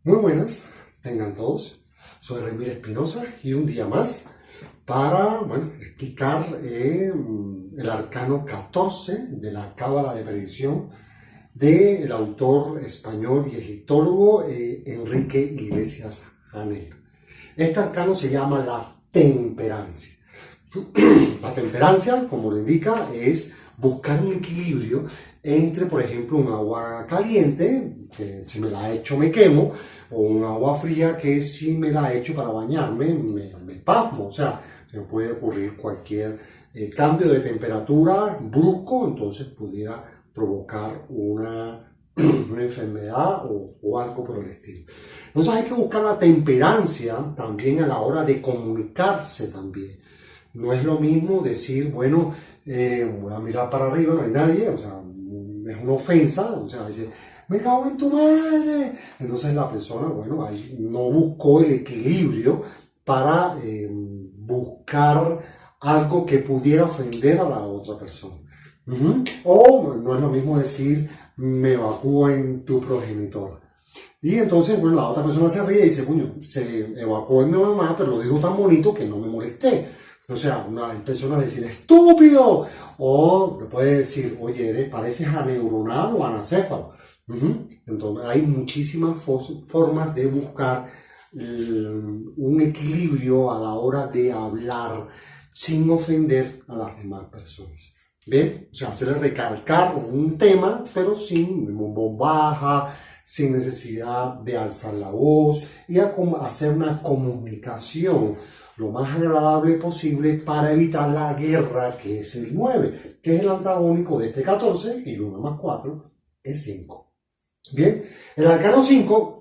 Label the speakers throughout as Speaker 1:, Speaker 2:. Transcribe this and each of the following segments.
Speaker 1: Muy buenas, tengan todos. Soy Remir Espinosa y un día más para explicar el arcano 14 de la Cábala de Predicción del autor español y egiptólogo Enrique Iglesias Janeiro. Este arcano se llama la temperancia. La temperancia, como lo indica, es buscar un equilibrio entre, por ejemplo, un agua caliente, que si me la echo me quemo, o un agua fría que si me la echo para bañarme me pasmo. O sea, se me puede ocurrir cualquier cambio de temperatura brusco, entonces pudiera provocar una enfermedad o algo por el estilo. Entonces hay que buscar la temperancia también a la hora de comunicarse también. No es lo mismo decir, bueno, voy a mirar para arriba, no hay nadie, o sea, es una ofensa, o sea, dice, me cago en tu madre. Entonces la persona, bueno, ahí no buscó el equilibrio para buscar algo que pudiera ofender a la otra persona. O no es lo mismo decir, me evacúo en tu progenitor. Y entonces, bueno, la otra persona se ríe y dice, coño, se evacuó en mi mamá, pero lo dijo tan bonito que no me molesté. O sea, una persona decir estúpido, o le puede decir, oye, pareces aneuronal o anacéfalo. Entonces, hay muchísimas formas de buscar un equilibrio a la hora de hablar sin ofender a las demás personas. ¿Bien? O sea, hacerle recalcar un tema, pero sin bombaja, sin necesidad de alzar la voz y hacer una comunicación lo más agradable posible para evitar la guerra, que es el 9, que es el antagónico de este 14, y 1 más 4 es 5. Bien, el arcano 5,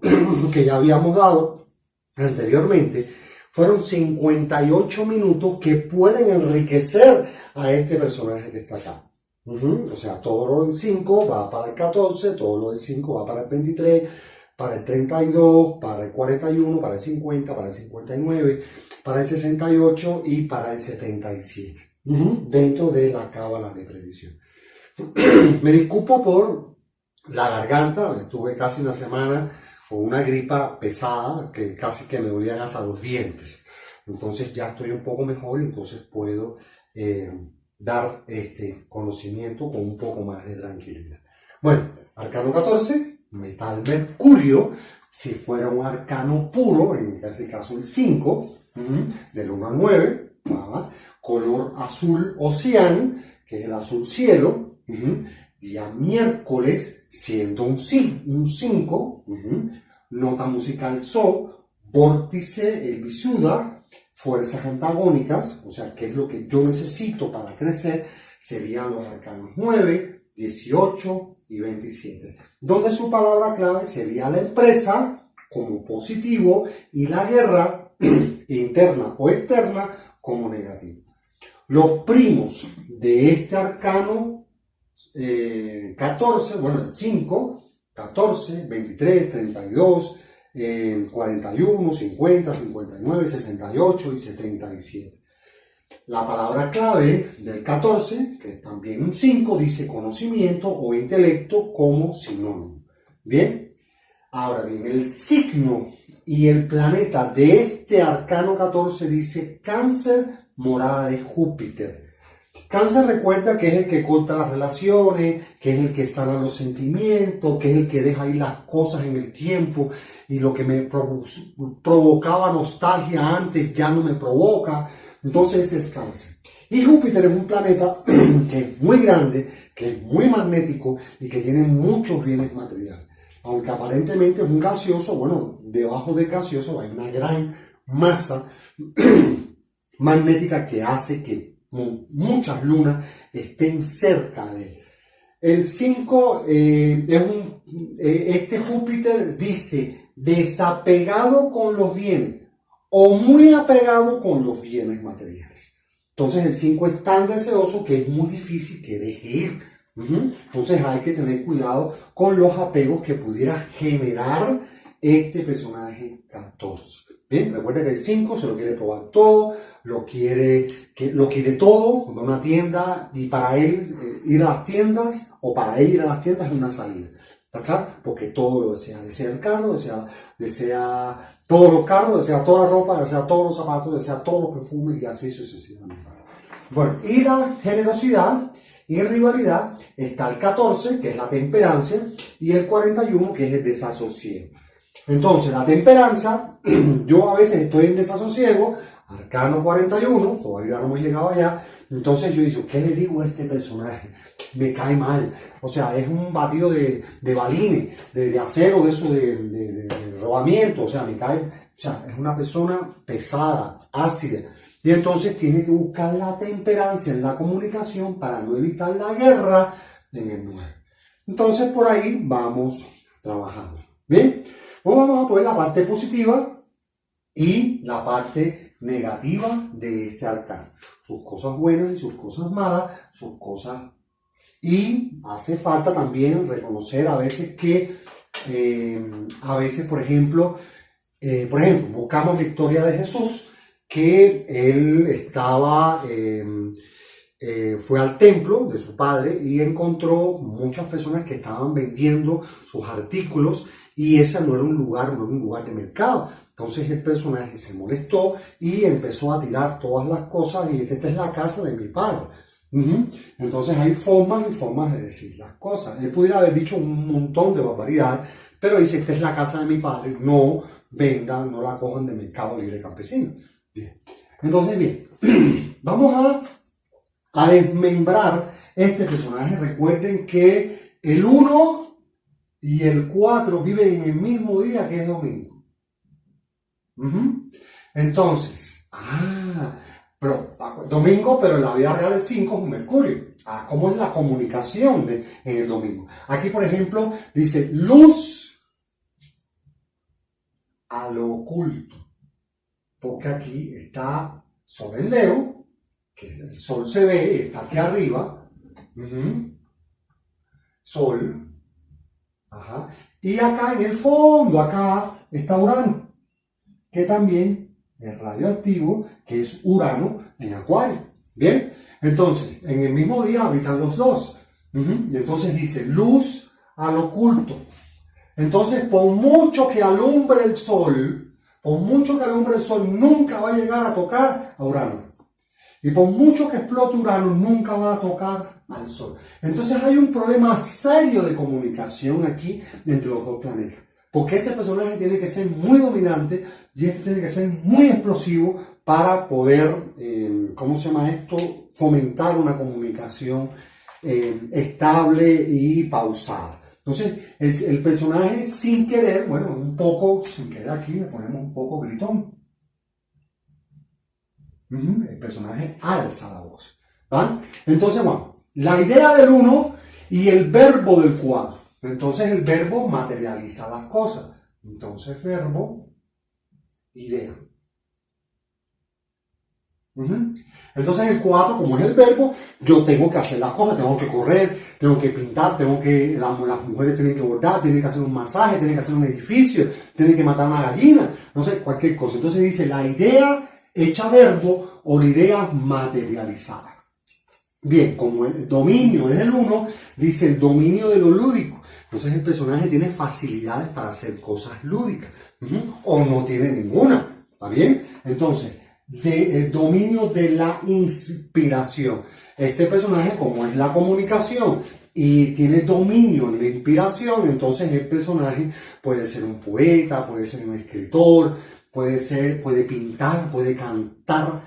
Speaker 1: que ya habíamos dado anteriormente, fueron 58 minutos que pueden enriquecer a este personaje que está acá. O sea, todo lo del 5 va para el 14, todo lo del 5 va para el 23, para el 32, para el 41, para el 50, para el 59, para el 68 y para el 77, dentro de la cábala de predicción. Me disculpo por la garganta, estuve casi una semana con una gripa pesada que casi que me dolían hasta los dientes. Entonces ya estoy un poco mejor, entonces puedo dar este conocimiento con un poco más de tranquilidad. Bueno, arcano 14, metal mercurio. Si fuera un arcano puro, en este caso el 5, del 1 al 9, color azul océano, que es el azul cielo, día miércoles, siendo un 5, nota musical So, vórtice, el Visuddha, fuerzas antagónicas, o sea, qué es lo que yo necesito para crecer, serían los arcanos 9, 18 y 27, donde su palabra clave sería la empresa como positivo y la guerra interna o externa como negativo. Los primos de este arcano 14, bueno, el 5, 14, 23, 32, 41, 50, 59, 68 y 77. La palabra clave del 14, que es también un 5, dice conocimiento o intelecto como sinónimo. Bien, ahora bien, el signo y el planeta de este arcano 14 dice Cáncer, morada de Júpiter. Cáncer, recuerda que es el que corta las relaciones, que es el que sana los sentimientos, que es el que deja ahí las cosas en el tiempo, y lo que me provocaba nostalgia antes ya no me provoca. Entonces ese es Cáncer. Y Júpiter es un planeta que es muy grande, que es muy magnético y que tiene muchos bienes materiales. Aunque aparentemente es un gaseoso, bueno, debajo del gaseoso hay una gran masa magnética que hace que muchas lunas estén cerca de él. El 5, este Júpiter dice desapegado con los bienes o muy apegado con los bienes materiales. Entonces el 5 es tan deseoso que es muy difícil que deje ir. Entonces hay que tener cuidado con los apegos que pudiera generar este personaje 14. Bien, recuerda que el 5 se lo quiere probar todo, lo quiere todo, va a una tienda y para él ir a las tiendas o para él ir a las tiendas es una salida. ¿Está claro? Porque todo lo desea. Desea el carro, desea todos los carros, desea toda la ropa, desea todos los zapatos, desea todos los perfumes y así sucesivamente. Bueno, y la generosidad y rivalidad está el 14, que es la temperancia, y el 41, que es el desasosiego. Entonces, la temperancia, yo a veces estoy en desasosiego, arcano 41, todavía no hemos llegado allá, entonces yo digo, ¿qué le digo a este personaje? Me cae mal, o sea, es un batido de balines, de acero, de eso, de rodamiento, o sea, me cae, o sea, es una persona pesada, ácida, y entonces tiene que buscar la temperancia en la comunicación para no evitar la guerra en el 9. Entonces, por ahí vamos trabajando, ¿bien? Vamos a poner la parte positiva y la parte negativa de este arcano. Sus cosas buenas y sus cosas malas, sus cosas... Y hace falta también reconocer a veces que, por ejemplo, buscamos la historia de Jesús, que él estaba... fue al templo de su padre y encontró muchas personas que estaban vendiendo sus artículos y ese no era un lugar de mercado. Entonces el personaje se molestó y empezó a tirar todas las cosas y esta es la casa de mi padre. Entonces hay formas y formas de decir las cosas. Él pudiera haber dicho un montón de barbaridades, pero dice, esta es la casa de mi padre, no vendan, no la cojan de mercado libre campesino. Bien. Entonces, bien, vamos a desmembrar este personaje. Recuerden que el 1 y el 4 viven en el mismo día, que es domingo. Entonces, domingo, pero en la vida real el 5 es un Mercurio. ¿Cómo es la comunicación en el domingo? Aquí, por ejemplo, dice luz a lo oculto. Porque aquí está Sol en Leo, que el Sol se ve, está aquí arriba. Sol. Y acá en el fondo, acá está Urano, que también es radioactivo, que es Urano en Acuario. Bien, entonces, en el mismo día habitan los dos. Y entonces dice luz al oculto. Entonces, por mucho que alumbre el Sol, nunca va a llegar a tocar a Urano. Y por mucho que explote Urano, nunca va a tocar al Sol. Entonces hay un problema serio de comunicación aquí entre los dos planetas. Porque este personaje tiene que ser muy dominante y este tiene que ser muy explosivo para poder, fomentar una comunicación estable y pausada. Entonces, el personaje sin querer, aquí le ponemos un poco gritón. El personaje alza la voz. ¿Vale? Entonces, la idea del 1 y el verbo del 4. Entonces, el verbo materializa las cosas. Entonces, verbo, idea. Entonces, el 4, como es el verbo, yo tengo que hacer las cosas, tengo que correr, tengo que pintar, las mujeres tienen que bordar, tienen que hacer un masaje, tienen que hacer un edificio, tienen que matar una gallina, no sé, cualquier cosa. Entonces dice la idea hecha verbo o la idea materializada. Bien, como el dominio es el 1, dice el dominio de lo lúdico. Entonces el personaje tiene facilidades para hacer cosas lúdicas, o no tiene ninguna, ¿está bien? Entonces, el dominio de la inspiración. Este personaje, como es la comunicación y tiene dominio en la inspiración, entonces el personaje puede ser un poeta, puede ser un escritor, puede pintar, puede cantar,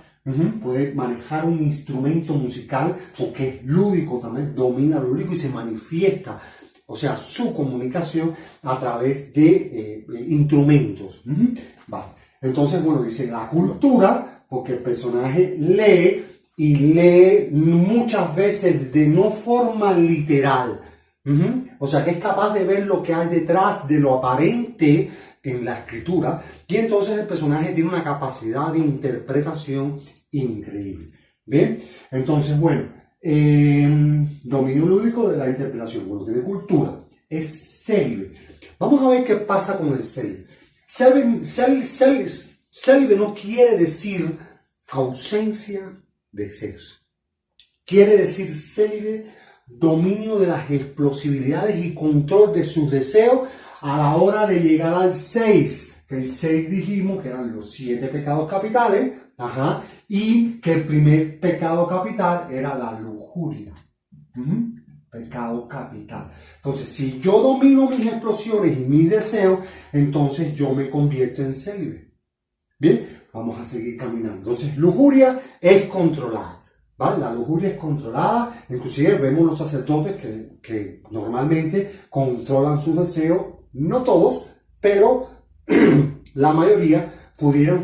Speaker 1: puede manejar un instrumento musical, porque es lúdico también, domina lo lúdico y se manifiesta, o sea, su comunicación a través de instrumentos. Vale. Entonces, dice la cultura, porque el personaje lee y lee muchas veces de no forma literal. O sea, que es capaz de ver lo que hay detrás de lo aparente en la escritura. Y entonces el personaje tiene una capacidad de interpretación increíble. Bien, entonces, dominio lúdico de la interpretación. Tiene cultura, es célibe. Vamos a ver qué pasa con el célibe. Célibe no quiere decir ausencia de sexo. Quiere decir célibe dominio de las explosividades y control de sus deseos a la hora de llegar al 6. Que el 6 dijimos que eran los 7 pecados capitales, y que el primer pecado capital era la lujuria. Pecado capital. Entonces, si yo domino mis explosiones y mis deseos, entonces yo me convierto en célibe. Bien, vamos a seguir caminando. Entonces, lujuria es controlada, ¿vale? La lujuria es controlada. Inclusive vemos los sacerdotes que normalmente controlan sus deseos. No todos, pero la mayoría pudieran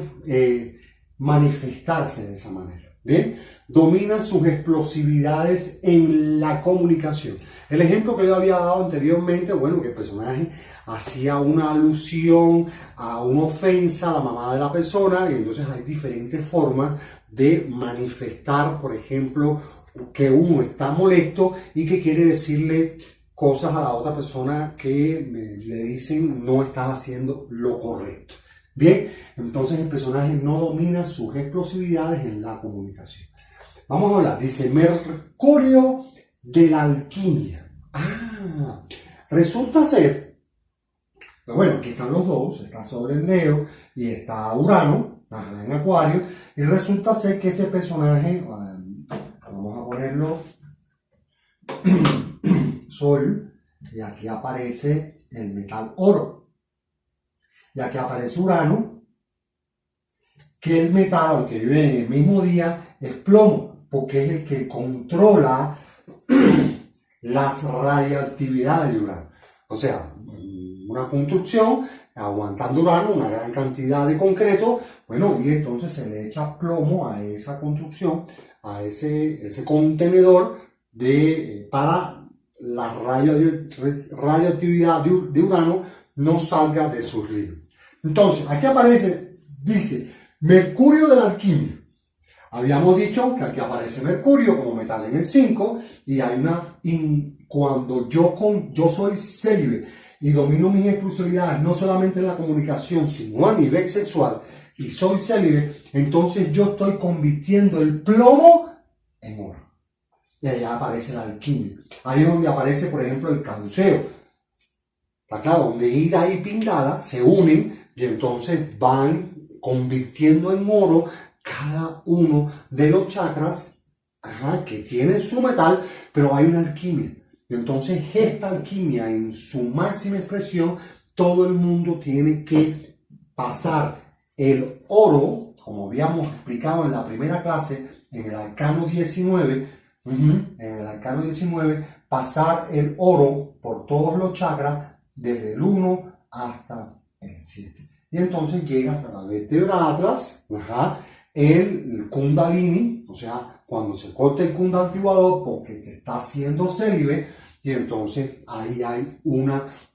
Speaker 1: manifestarse de esa manera. Bien, dominan sus explosividades en la comunicación. El ejemplo que yo había dado anteriormente, bueno, que el personaje hacía una alusión a una ofensa a la mamá de la persona, y entonces hay diferentes formas de manifestar, por ejemplo, que uno está molesto y que quiere decirle cosas a la otra persona que le dicen no estás haciendo lo correcto. Bien, entonces el personaje no domina sus explosividades en la comunicación. Vamos a hablar, dice Mercurio de la alquimia. Resulta ser, bueno, aquí están los dos, está sobre el Leo y está Urano, en Acuario, y resulta ser que este personaje, vamos a ponerlo Sol, y aquí aparece el metal oro. Y aquí aparece Urano, que el metal, aunque vive en el mismo día, es plomo, porque es el que controla las radioactividades de Urano. O sea, una construcción aguantando Urano, una gran cantidad de concreto, bueno, y entonces se le echa plomo a esa construcción, a ese contenedor para la radioactividad de Urano no salga de sus límites. Entonces, aquí aparece, dice, Mercurio de la alquimia. Habíamos dicho que aquí aparece Mercurio como metal en el 5, y hay cuando yo soy célibe y domino mis exclusividades, no solamente en la comunicación, sino a nivel sexual, y soy célibe, entonces yo estoy convirtiendo el plomo en oro. Y allá aparece la alquimia. Ahí es donde aparece, por ejemplo, el caduceo. Está claro, donde Ida y Pingala se unen y entonces van convirtiendo en oro cada uno de los chakras que tienen su metal, pero hay una alquimia. Y entonces esta alquimia en su máxima expresión, todo el mundo tiene que pasar el oro, como habíamos explicado en la primera clase, en el arcano 19, pasar el oro por todos los chakras, desde el 1 hasta el 7. Y entonces llega hasta la vértebra Atlas, el Kundalini, o sea, cuando se corta el Kundalini activador porque te está haciendo célibe, y entonces ahí hay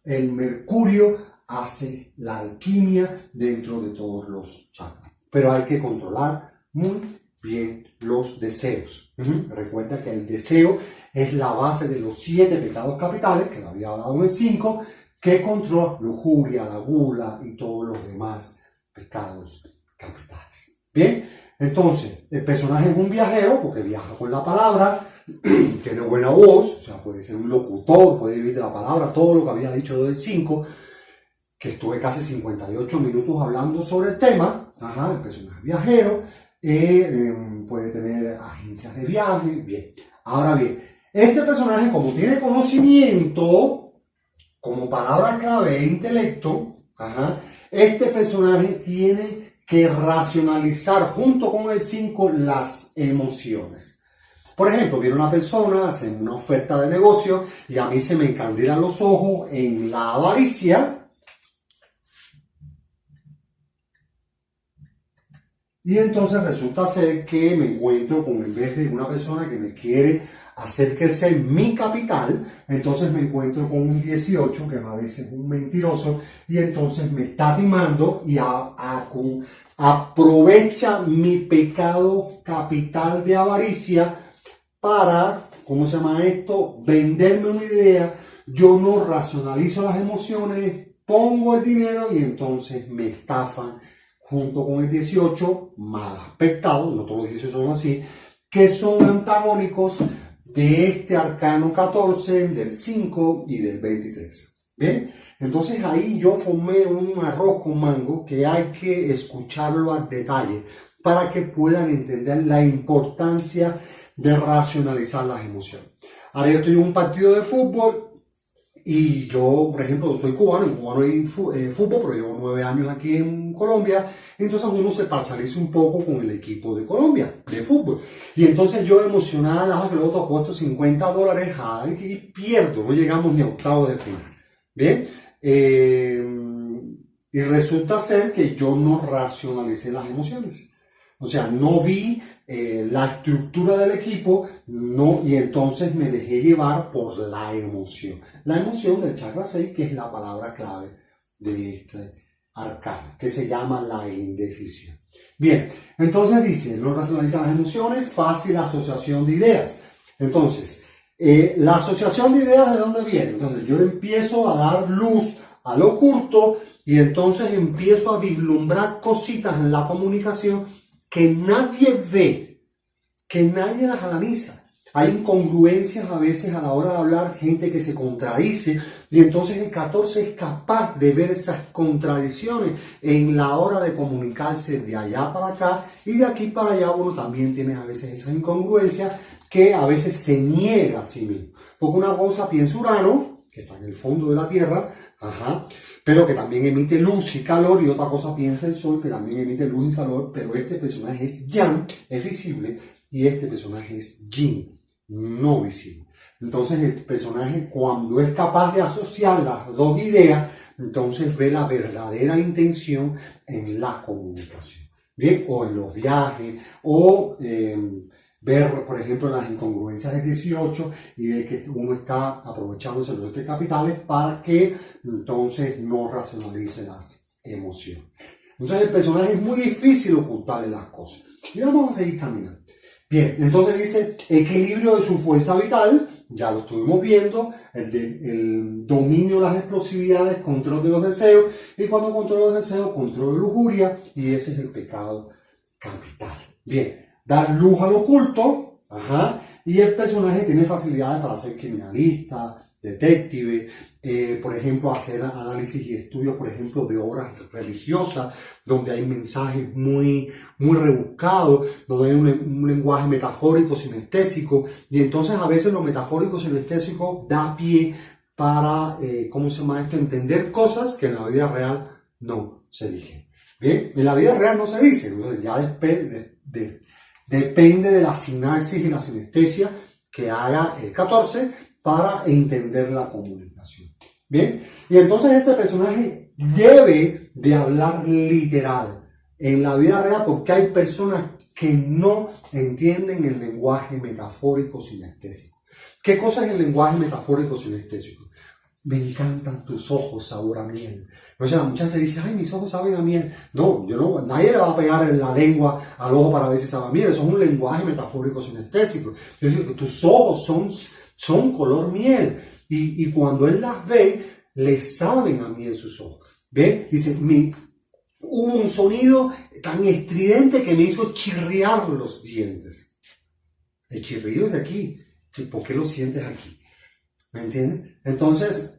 Speaker 1: el Mercurio hace la alquimia dentro de todos los chakras. Pero hay que controlar muy bien los deseos. Recuerda que el deseo es la base de los 7 pecados capitales, que lo había dado en el 5, que controla lujuria, la gula y todos los demás pecados capitales. Bien, entonces el personaje es un viajero porque viaja con la palabra, tiene buena voz, o sea, puede ser un locutor, puede vivir de la palabra, todo lo que había dicho del 5, que estuve casi 58 minutos hablando sobre el tema. El personaje viajero, puede tener agencias de viaje. Bien, ahora bien, este personaje, como tiene conocimiento, como palabra clave e intelecto, este personaje tiene que racionalizar junto con el 5 las emociones. Por ejemplo, viene una persona, hace una oferta de negocio y a mí se me encandilan los ojos en la avaricia. Y entonces resulta ser que me encuentro con, en vez de una persona que me quiere hacer crecer mi capital, entonces me encuentro con un 18, que a veces es un mentiroso, y entonces me está timando y aprovecha mi pecado capital de avaricia para, ¿cómo se llama esto?, venderme una idea. Yo no racionalizo las emociones, pongo el dinero y entonces me estafan junto con el 18, mal aspectado, no todos los 18 son así, que son antagónicos de este arcano 14, del 5 y del 23. ¿Bien? Entonces ahí yo formé un arroz con mango que hay que escucharlo al detalle para que puedan entender la importancia de racionalizar las emociones. Ahora yo estoy en un partido de fútbol y yo, por ejemplo, soy cubano, en cubano hay fútbol, pero llevo 9 años aquí en Colombia, entonces uno se parcializa un poco con el equipo de Colombia, de fútbol. Y entonces yo emocionada, que luego he puesto $50, ay, y pierdo, no llegamos ni a octavos de final. Bien, y resulta ser que yo no racionalicé las emociones. O sea, no vi la estructura del equipo, no, y entonces me dejé llevar por la emoción. La emoción del chakra 6, que es la palabra clave de este arcano, que se llama la indecisión. Bien, entonces dice, no racionaliza las emociones, fácil asociación de ideas. Entonces, la asociación de ideas, ¿de dónde viene? Entonces, yo empiezo a dar luz al oculto y entonces empiezo a vislumbrar cositas en la comunicación que nadie ve, que nadie las analiza. Hay incongruencias a veces a la hora de hablar, gente que se contradice, y entonces el 14 es capaz de ver esas contradicciones en la hora de comunicarse de allá para acá, y de aquí para allá uno también tiene a veces esas incongruencias que a veces se niega a sí mismo. Porque una cosa piensa Urano, que está en el fondo de la Tierra, pero que también emite luz y calor, y otra cosa piensa el Sol, que también emite luz y calor, pero este personaje es Yang, es visible, y este personaje es Yin, no visible. Entonces el personaje, cuando es capaz de asociar las dos ideas, entonces ve la verdadera intención en la comunicación, ¿bien? O en los viajes, o ver, por ejemplo, las incongruencias del 18 y ver que uno está aprovechándose de los tres capitales para que entonces no racionalice las emociones. Entonces el personaje es muy difícil ocultarle las cosas. Y vamos a seguir caminando. Bien, entonces dice equilibrio de su fuerza vital, ya lo estuvimos viendo, el dominio de las explosividades, control de los deseos, y cuando controlo los deseos, control de lujuria, y ese es el pecado capital. Bien, dar luz al oculto, y el personaje tiene facilidades para ser criminalista, detective, por ejemplo, hacer análisis y estudios, por ejemplo, de obras religiosas, donde hay mensajes muy rebuscados, donde hay un lenguaje metafórico, sinestésico, y entonces a veces lo metafórico, sinestésico da pie para, ¿cómo se llama esto?, entender cosas que en la vida real no se dicen. Bien, en la vida real no se dice, entonces ya depende de la sinapsis y la sinestesia que haga el 14 para entender la comunicación. Bien, y entonces este personaje debe de hablar literal en la vida real porque hay personas que no entienden el lenguaje metafórico sinestésico. ¿Qué cosa es el lenguaje metafórico sinestésico? Me encantan tus ojos, sabor a miel. O sea, la muchacha dice, ay, mis ojos saben a miel. No, nadie le va a pegar la lengua al ojo para ver si sabe a miel. Eso es un lenguaje metafórico sinestésico. Es decir, que tus ojos son color miel. Y cuando él las ve, le saben a miel sus ojos. ¿Ve? Dice, hubo un sonido tan estridente que me hizo chirriar los dientes. El chirrido es de aquí. ¿Por qué lo sientes aquí? ¿Me entiendes? Entonces,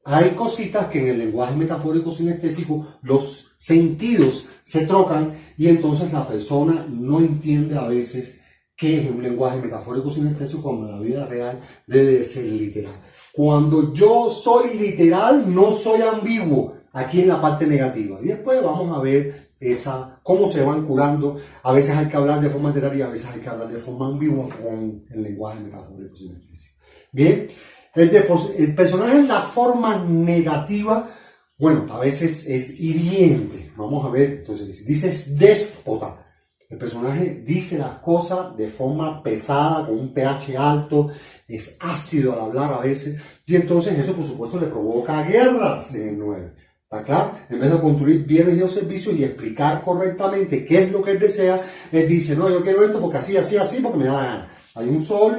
Speaker 1: hay cositas que en el lenguaje metafórico sinestésico los sentidos se trocan y entonces la persona no entiende a veces qué es un lenguaje metafórico sinestésico cuando en la vida real debe de ser literal. Cuando yo soy literal, no soy ambiguo aquí en la parte negativa. Y después vamos a ver cómo se van curando. A veces hay que hablar de forma literal y a veces hay que hablar de forma ambigua con el lenguaje metafórico sinestésico. Bien, el personaje en la forma negativa, bueno, a veces es hiriente. Vamos a ver, entonces dice es déspota. El personaje dice las cosas de forma pesada, con un pH alto, es ácido al hablar a veces, y entonces eso por supuesto le provoca guerras en el 9. ¿Está claro? En vez de construir bienes y servicios y explicar correctamente qué es lo que él desea, él dice, no, yo quiero esto porque así, porque me da la gana. Hay un sol,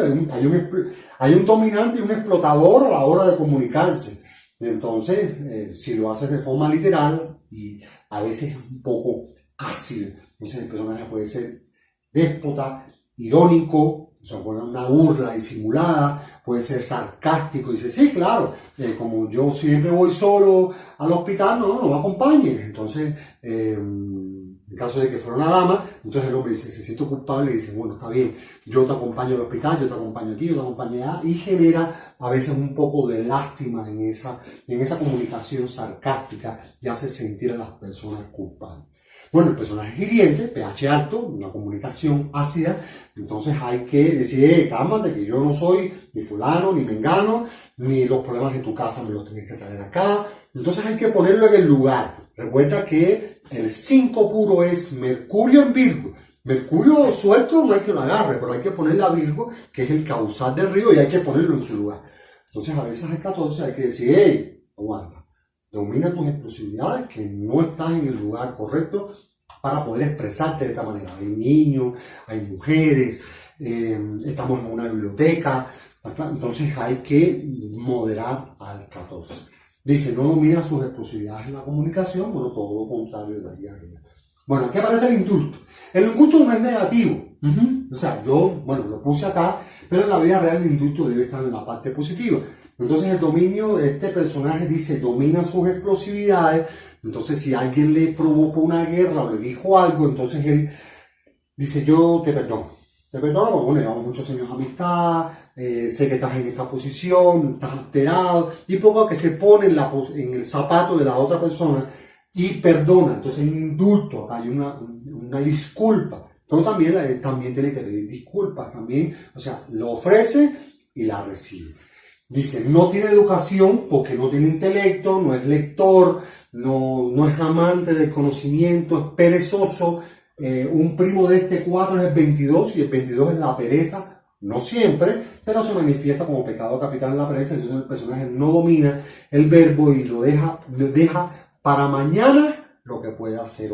Speaker 1: hay un dominante y un explotador a la hora de comunicarse. Entonces, si lo haces de forma literal y a veces es un poco ácido, entonces el personaje puede ser déspota, irónico, O sea, puede ser una burla disimulada, puede ser sarcástico, y dice, sí, claro, como yo siempre voy solo al hospital, no me acompañen. Entonces, en caso de que fuera una dama, entonces el hombre dice, se siente culpable y dice, bueno, está bien, yo te acompaño al hospital, yo te acompaño aquí, yo te acompaño allá, y genera a veces un poco de lástima en esa comunicación sarcástica y hace sentir a las personas culpables. Bueno, el personaje es hiriente, pH alto, una comunicación ácida, entonces hay que decir, cálmate, que yo no soy ni fulano, ni mengano, ni los problemas de tu casa me los tienes que traer acá. Entonces hay que ponerlo en el lugar. Recuerda que el 5 puro es Mercurio en Virgo. Mercurio suelto no hay que lo agarre, pero hay que ponerle a Virgo, que es el causal del río, y hay que ponerlo en su lugar. Entonces a veces al 14 hay que decir, hey, aguanta. Domina tus explosividades, que no estás en el lugar correcto para poder expresarte de esta manera. Hay niños, hay mujeres, estamos en una biblioteca, entonces hay que moderar al 14. Dice, no domina sus explosividades en la comunicación, bueno, todo lo contrario de la guía. Bueno, aquí aparece el indulto. El indulto no es negativo. O sea, yo, bueno, lo puse acá, pero en la vida real el indulto debe estar en la parte positiva. Entonces el dominio, este personaje dice, domina sus explosividades. Entonces si alguien le provocó una guerra o le dijo algo, entonces él dice, yo te perdono. Te perdono porque, bueno, llevamos muchos años de amistad, sé que estás en esta posición, estás alterado, y poco a que se pone en el zapato de la otra persona y perdona. Entonces hay un indulto, acá hay una disculpa. Pero también tiene que pedir disculpas, también, o sea, lo ofrece y la recibe. Dice, no tiene educación porque no tiene intelecto, no es lector, no es amante del conocimiento, es perezoso. Un primo de este 4 es el 22 y el 22 es la pereza, no siempre, pero se manifiesta como pecado capital en la pereza. Entonces el personaje no domina el verbo y lo deja para mañana lo que pueda hacer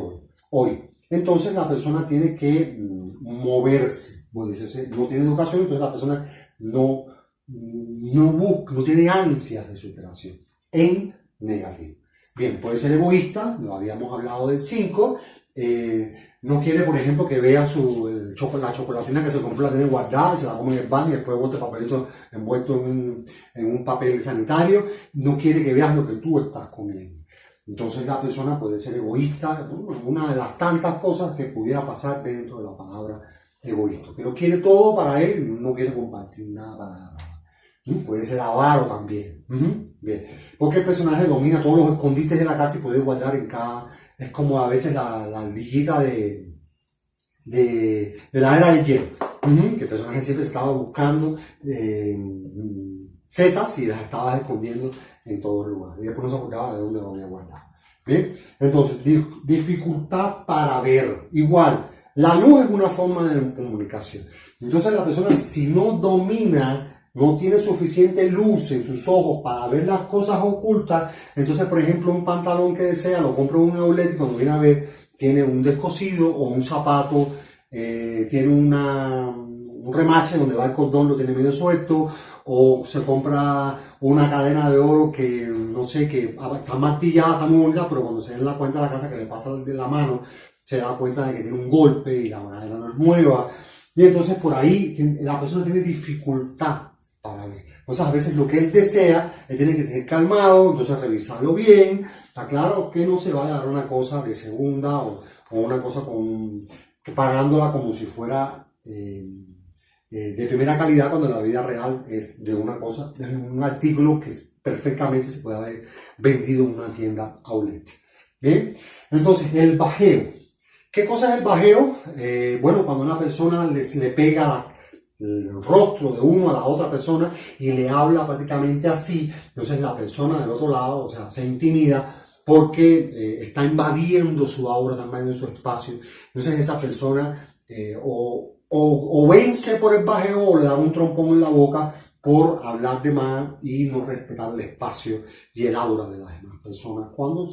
Speaker 1: hoy. Entonces la persona tiene que moverse. Bueno, dice, no tiene educación, entonces la persona no tiene ansias de superación en negativo. Bien, puede ser egoísta, lo habíamos hablado del 5, no quiere, por ejemplo, que vea la chocolatina que se compró, la tiene guardada y se la come en el baño y después bote papelito envuelto en un papel sanitario. No quiere que veas lo que tú estás comiendo. Entonces la persona puede ser egoísta, una de las tantas cosas que pudiera pasar dentro de la palabra egoísta. Pero quiere todo para él, no quiere compartir nada para nada. Puede ser avaro también. Bien. Porque el personaje domina todos los escondites de la casa y puede guardar en cada... Es como a veces la liguita de la era de hielo. Que el personaje siempre estaba buscando setas y las estaba escondiendo en todos lugares. Y después no se acordaba de dónde lo había guardado. Bien. Entonces, dificultad para ver. Igual, la luz es una forma de comunicación. Entonces la persona, si no domina, no tiene suficiente luz en sus ojos para ver las cosas ocultas, entonces, por ejemplo, un pantalón que desea lo compra en un outlet y cuando viene a ver tiene un descosido o un zapato, tiene un remache donde va el cordón, lo tiene medio suelto, o se compra una cadena de oro que, no sé, que está martillada, está muy bonita, pero cuando se da la cuenta de la casa que le pasa de la mano, se da cuenta de que tiene un golpe y la madera no es nueva. Y entonces por ahí la persona tiene dificultad para ver. Entonces a veces lo que él desea, él tiene que tener calmado, entonces revisarlo bien. Está claro que no se va a dar una cosa de segunda o una cosa pagándola como si fuera de primera calidad, cuando la vida real es de una cosa, de un artículo que perfectamente se puede haber vendido en una tienda outlet. Bien, entonces el bajeo. ¿Qué cosa es el bajeo? Bueno, cuando una persona le pega el rostro de uno a la otra persona y le habla prácticamente así, entonces la persona del otro lado, o sea, se intimida porque está invadiendo su aura, está invadiendo su espacio. Entonces esa persona o vence por el bajeo o le da un trompón en la boca por hablar de más y no respetar el espacio y el aura de las demás personas cuando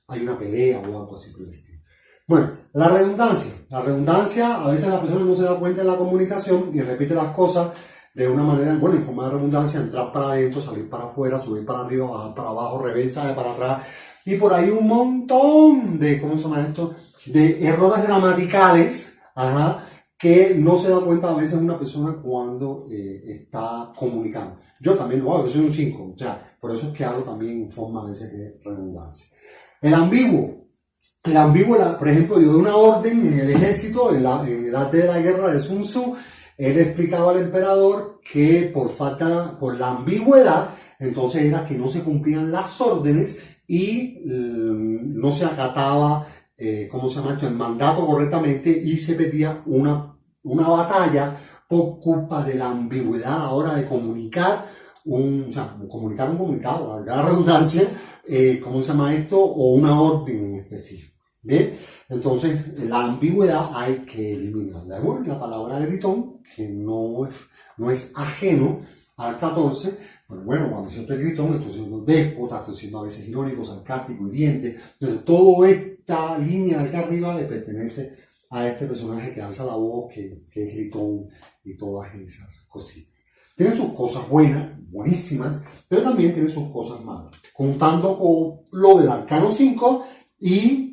Speaker 1: hay una pelea o algo así por el estilo. Bueno, la redundancia, a veces la persona no se da cuenta de la comunicación y repite las cosas de una manera, bueno, en forma de redundancia, entrar para adentro, salir para afuera, subir para arriba, bajar para abajo, reversa de para atrás, y por ahí un montón de, ¿cómo se llama esto?, de errores gramaticales, que no se da cuenta a veces una persona cuando está comunicando. Yo también lo hago, yo soy un 5, o sea, por eso es que hablo también en forma a veces de redundancia. El ambiguo, por ejemplo, dio una orden en el ejército, en el arte de la guerra de Sun Tzu. Él explicaba al emperador que por la ambigüedad, entonces era que no se cumplían las órdenes y no se acataba, ¿cómo se llama esto?, el mandato correctamente, y se perdía una batalla por culpa de la ambigüedad a la hora de comunicar comunicar un comunicado, valga la redundancia, ¿cómo se llama esto?, o una orden en específico. ¿Bien? Entonces, la ambigüedad hay que eliminarla. Bueno, la palabra gritón, que no es ajeno al 14, pero bueno, cuando siempre gritón, estoy siendo déspota, estoy siendo a veces irónico, sarcástico, hiriente. Entonces, toda esta línea de acá arriba le pertenece a este personaje que alza la voz, que es gritón, y todas esas cositas. Tiene sus cosas buenas, buenísimas, pero también tiene sus cosas malas. Contando con lo del arcano 5 y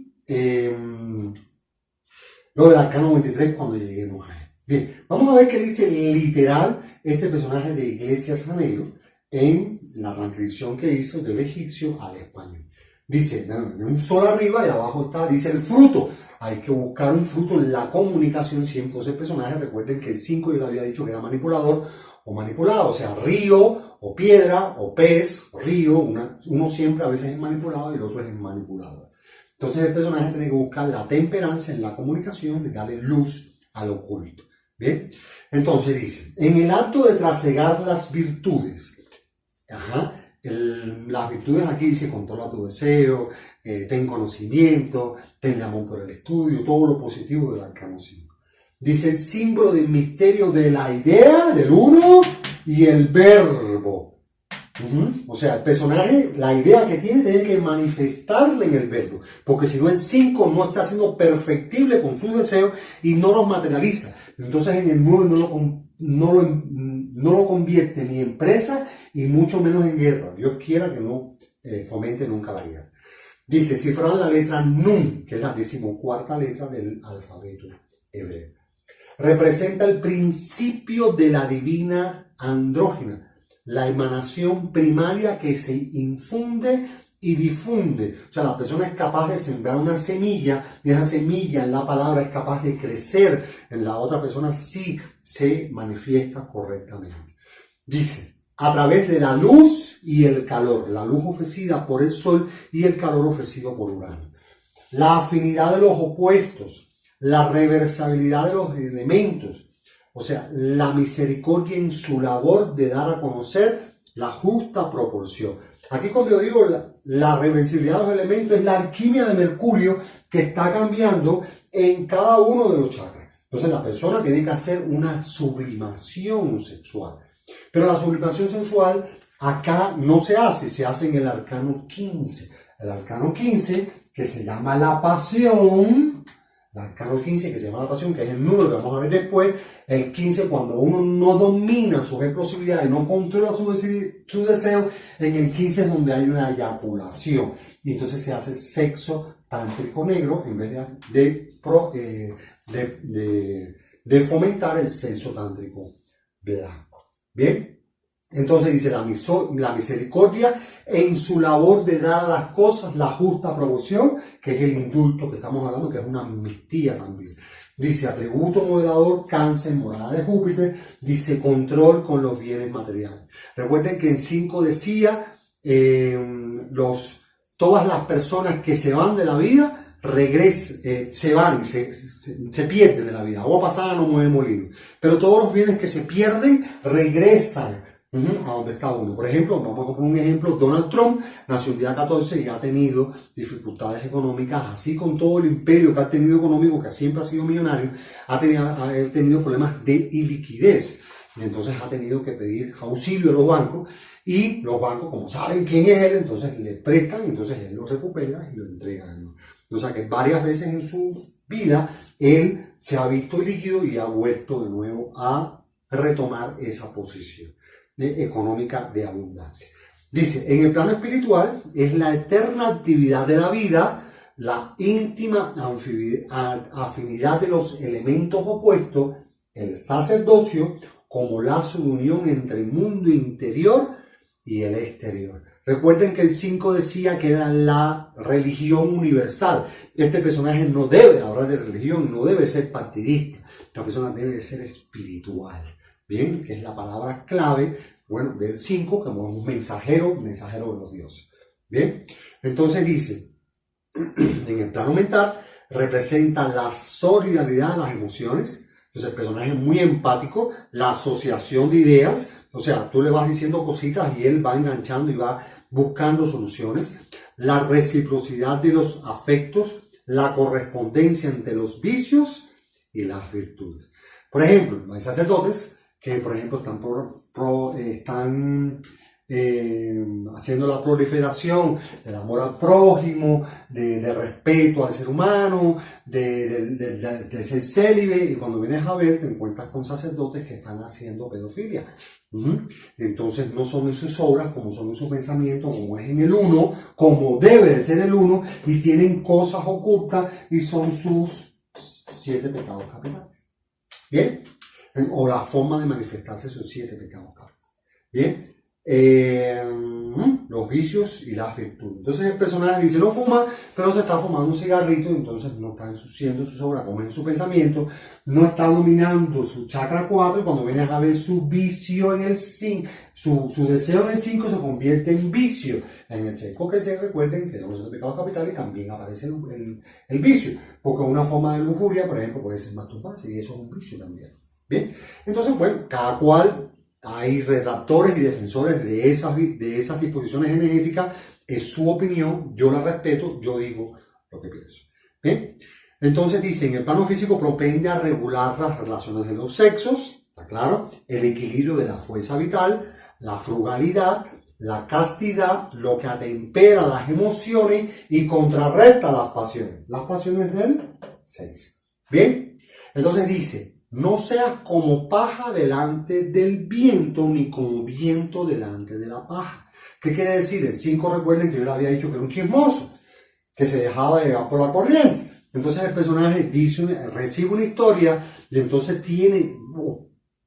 Speaker 1: lo del arcano 23 cuando lleguemos a él. Bien, vamos a ver qué dice literal este personaje de Iglesias Janeiro en la transcripción que hizo del egipcio al español. Dice, de un sol arriba y abajo está, dice el fruto. Hay que buscar un fruto en la comunicación siempre. Entonces el personaje, recuerden que el 5 yo le había dicho que era manipulador o manipulado, o sea, río o piedra o pez o río, uno siempre a veces es manipulado y el otro es el manipulador. Entonces el personaje tiene que buscar la temperancia en la comunicación y darle luz al oculto. ¿Bien? Entonces dice, en el acto de trasegar las virtudes, las virtudes aquí dice, controla tu deseo, ten conocimiento, ten amor por el estudio, todo lo positivo del arcano 5. Dice, símbolo del misterio de la idea, del uno, y el verbo. O sea, el personaje, la idea que tiene que manifestarle en el verbo, porque si no el 5 no está siendo perfectible con sus deseos y no los materializa. Entonces en el 9 no lo convierte ni en presa y mucho menos en guerra. Dios quiera que no fomente nunca la guerra. Dice, cifrar la letra Nun, que es la 14ª letra del alfabeto hebreo. Representa el principio de la divina andrógina, la emanación primaria que se infunde y difunde. O sea, la persona es capaz de sembrar una semilla y esa semilla en la palabra es capaz de crecer en la otra persona si se manifiesta correctamente. Dice, a través de la luz y el calor, la luz ofrecida por el sol y el calor ofrecido por Urano. La afinidad de los opuestos, la reversibilidad de los elementos, o sea, la misericordia en su labor de dar a conocer la justa proporción. Aquí cuando yo digo la reversibilidad de los elementos es la alquimia de Mercurio que está cambiando en cada uno de los chakras. Entonces la persona tiene que hacer una sublimación sexual. Pero la sublimación sexual acá no se hace en el arcano 15. El arcano 15 que se llama la pasión. El arcano 15 que se llama la pasión, que es el número que vamos a ver después. El 15, cuando uno no domina sus explosividades, no controla su deseo, en el 15 es donde hay una eyaculación. Y entonces se hace sexo tántrico negro en vez de fomentar el sexo tántrico blanco. ¿Bien? Entonces dice la misericordia en su labor de dar a las cosas la justa proporción, que es el indulto que estamos hablando, que es una amnistía también. Dice atributo moderador, cáncer, morada de Júpiter. Dice control con los bienes materiales. Recuerden que en 5 decía, todas las personas que se van de la vida, se pierden de la vida. Agua pasada no mueve molino. Pero todos los bienes que se pierden, regresan a donde está uno. Por ejemplo, vamos a poner un ejemplo, Donald Trump nació el día 14 y ha tenido dificultades económicas, así con todo el imperio que ha tenido económico, que siempre ha sido millonario, ha tenido problemas de iliquidez. Y entonces ha tenido que pedir auxilio a los bancos, y los bancos, como saben quién es él, entonces le prestan, y entonces él lo recupera y lo entrega, ¿no? O sea que varias veces en su vida él se ha visto líquido y ha vuelto de nuevo a retomar esa posición económica de abundancia. Dice, en el plano espiritual es la eterna actividad de la vida la íntima afinidad de los elementos opuestos, el sacerdocio, como lazo de unión entre el mundo interior y el exterior. Recuerden que el 5 decía que era la religión universal. Este personaje no debe hablar de religión, no debe ser partidista. Esta persona debe ser espiritual. Bien, que es la palabra clave, bueno, del 5, como un mensajero de los dioses. Bien, entonces dice, en el plano mental, representa la solidaridad de las emociones. Entonces el personaje es muy empático, la asociación de ideas, o sea, tú le vas diciendo cositas y él va enganchando y va buscando soluciones, la reciprocidad de los afectos, la correspondencia entre los vicios y las virtudes. Por ejemplo, hay sacerdotes que, por ejemplo, están haciendo la proliferación del amor al prójimo, de respeto al ser humano, de ser célibe, y cuando vienes a ver te encuentras con sacerdotes que están haciendo pedofilia. Entonces no son en sus obras, como son en sus pensamientos, como es en el uno, como debe de ser el uno, y tienen cosas ocultas y son sus 7 pecados capitales. ¿Bien? O la forma de manifestarse sus 7 pecados capitales. ¿Bien? Los vicios y las virtudes. Entonces el personaje dice no fuma, pero se está fumando un cigarrito, entonces no está ensuciando sus obras como en su pensamiento, no está dominando su chakra 4, y cuando vienes a ver su vicio en el 5, su deseo en el 5 se convierte en vicio en el 6, porque se recuerden que son los pecados capitales y también aparece el vicio, porque una forma de lujuria, por ejemplo, puede ser masturbarse, y eso es un vicio también. Bien, entonces bueno, cada cual. Hay redactores y defensores de esas disposiciones energéticas, es su opinión, yo la respeto, yo digo lo que pienso. ¿Bien? Entonces dice, en el plano físico propende a regular las relaciones de los sexos, ¿está claro? El equilibrio de la fuerza vital, la frugalidad, la castidad, lo que atempera las emociones y contrarresta las pasiones. Las pasiones del 6. ¿Bien? Entonces dice, no seas como paja delante del viento, ni como viento delante de la paja. ¿Qué quiere decir? El 5, recuerden que yo le había dicho que era un chismoso, que se dejaba llevar por la corriente. Entonces el personaje recibe una historia y entonces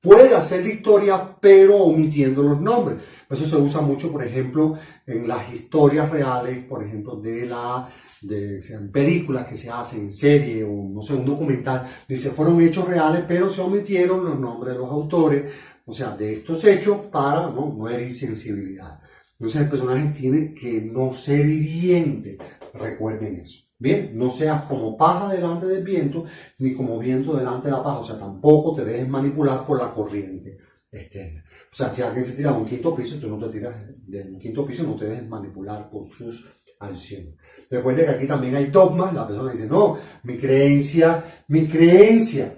Speaker 1: puede hacer la historia, pero omitiendo los nombres. Eso se usa mucho, por ejemplo, en las historias reales, por ejemplo, en películas que se hacen, en serie o no sé, un documental, dice fueron hechos reales, pero se omitieron los nombres de los autores, o sea, de estos hechos para no herir sensibilidad. Entonces el personaje tiene que no ser hiriente, recuerden eso. Bien, no seas como paja delante del viento, ni como viento delante de la paja, o sea, tampoco te dejes manipular por la corriente externa. O sea, si alguien se tira de un 5.º piso, tú no te tiras de un 5.º piso, no te dejes manipular por sus acciones. Recuerda que aquí también hay dogmas, la persona dice, no, mi creencia.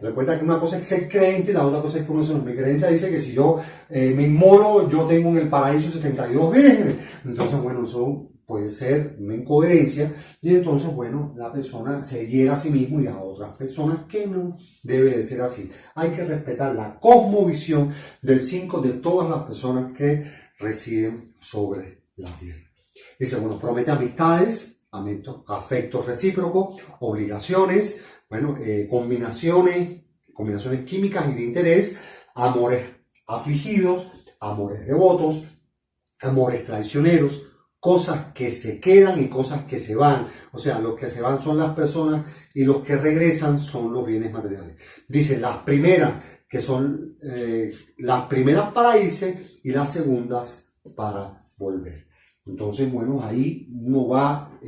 Speaker 1: Recuerda que una cosa es ser creyente y la otra cosa es conocer. Mi creencia dice que si yo me inmolo, yo tengo en el paraíso 72 vírgenes. Entonces, bueno, eso puede ser una incoherencia y entonces, bueno, la persona se hiera a sí mismo y a otras personas, que no debe de ser así. Hay que respetar la cosmovisión del 5 de todas las personas que residen sobre la tierra. Dice, bueno, promete amistades, afectos recíprocos, obligaciones, bueno, combinaciones químicas y de interés, amores afligidos, amores devotos, amores traicioneros, cosas que se quedan y cosas que se van. O sea, los que se van son las personas y los que regresan son los bienes materiales. Dice, las primeras, que son las primeras para irse y las segundas para volver. Entonces, bueno, ahí uno va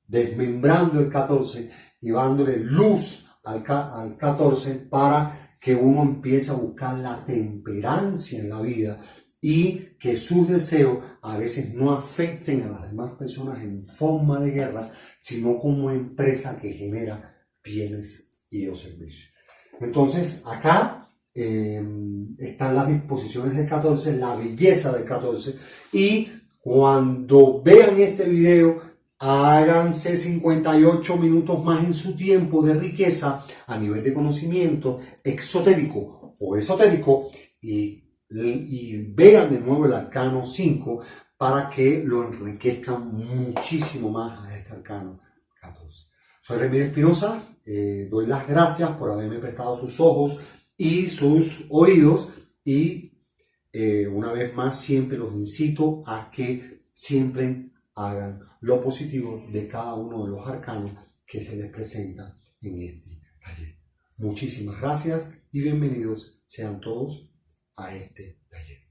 Speaker 1: desmembrando el 14 y dándole luz al 14 para que uno empiece a buscar la temperancia en la vida y que sus deseos a veces no afecten a las demás personas en forma de guerra, sino como empresa que genera bienes y o servicios. Entonces, acá están las disposiciones del 14, la belleza del 14, y cuando vean este video, háganse 58 minutos más en su tiempo de riqueza a nivel de conocimiento exotérico o esotérico y vean de nuevo el arcano 5 para que lo enriquezcan muchísimo más a este arcano 14. Soy Remir Espinosa, doy las gracias por haberme prestado sus ojos y sus oídos y una vez más siempre los incito a que siempre hagan lo positivo de cada uno de los arcanos que se les presenta en este taller. Muchísimas gracias y bienvenidos sean todos a este taller.